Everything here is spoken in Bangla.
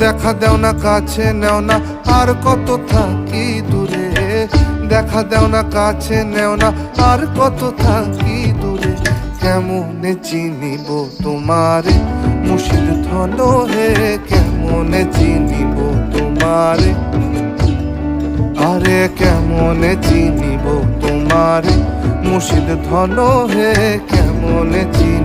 দেখা দেও না কাছে নেও না আর কত থাকি দূরে, দেখা দেও না কাছে নেও না আর কত থাকি দূরে। কেমনে চিনিব তোমারে মুর্শিদ ধন হে, কেমনে চিনিব তোমারে, আরে কেমনে চিনিব তোমারে মুর্শিদ ধন হে, কেমনে চিনিব।